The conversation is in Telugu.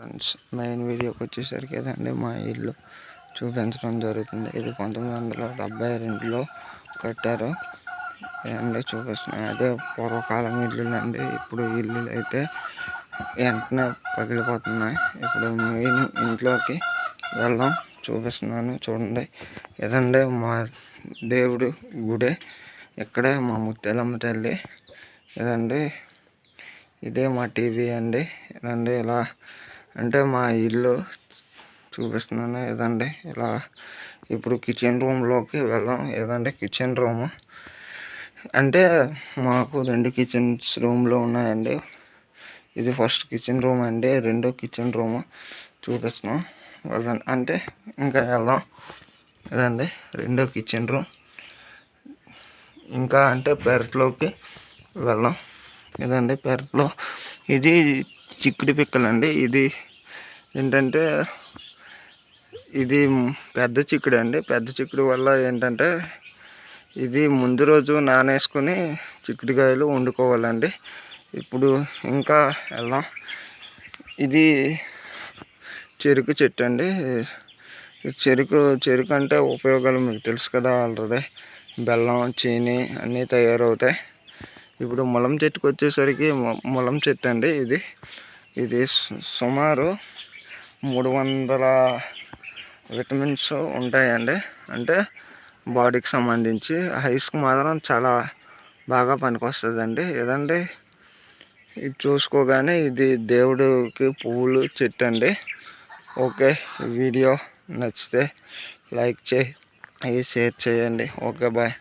ఫ్రెండ్స్, మెయిన్ వీడియోకి వచ్చేసరికి ఏదండి మా ఇల్లు చూపించడం జరుగుతుంది. ఇది 1972లో కట్టారు అండి, చూపిస్తున్నాయి. అదే పూర్వకాలం ఇల్లు అండి. ఇప్పుడు ఇల్లు అయితే వెంటనే పగిలిపోతున్నాయి. ఇప్పుడు మెయిన్ ఇంట్లోకి వెళ్దాం, చూపిస్తున్నాను చూడండి. ఏదండి మా దేవుడు గుడి, ఇక్కడే మా ముత్యాలమ్మ తల్లి. ఇదండి, ఇదే మా టీవీ అండి. ఇదండి ఇలా అంటే మా ఇల్లు చూపిస్తున్నాను. ఏదండి ఇలా ఇప్పుడు కిచెన్ రూమ్లోకి వెళ్దాం. ఏదండి కిచెన్ రూమ్ అంటే మాకు 2 కిచెన్స్ రూమ్లు ఉన్నాయండి. ఇది ఫస్ట్ కిచెన్ రూమ్ అండి, రెండో కిచెన్ రూమ్ చూపిస్తున్నాం. వెళ్దాం అంటే ఇంకా వెళ్దాం. ఇదండి రెండో కిచెన్ రూమ్. ఇంకా అంటే పెరట్లోకి వెళ్దాం. ఇదండి పెరట్లో, ఇది చిక్కుడు పిక్కలండి. ఇది ఏంటంటే ఇది పెద్ద చిక్కుడు అండి. పెద్ద చిక్కుడు వల్ల ఏంటంటే ఇది ముందు రోజు నానేసుకొని చిక్కుడుకాయలు వండుకోవాలండి. ఇప్పుడు ఇంకా వెళ్దాం. ఇది చెరుకు చెట్టు అండి. చెరుకు అంటే ఉపయోగాలు మీకు తెలుసు కదా ఆల్రెడీ. బెల్లం, చీని అన్నీ తయారవుతాయి. ఇప్పుడు ములం చెట్టుకు వచ్చేసరికి ములం చెట్టు అండి. ఇది సుమారు 300 విటమిన్స్ ఉంటాయండి. అంటే బాడీకి సంబంధించి ఐస్కి మాత్రం చాలా బాగా పనికొస్తుందండి. ఏదండి ఇది చూసుకోగానే ఇది దేవుడికి పువ్వులు చెట్టు అండి. ఓకే, వీడియో నచ్చితే లైక్ చేయి, షేర్ చేయండి. Okay, bye.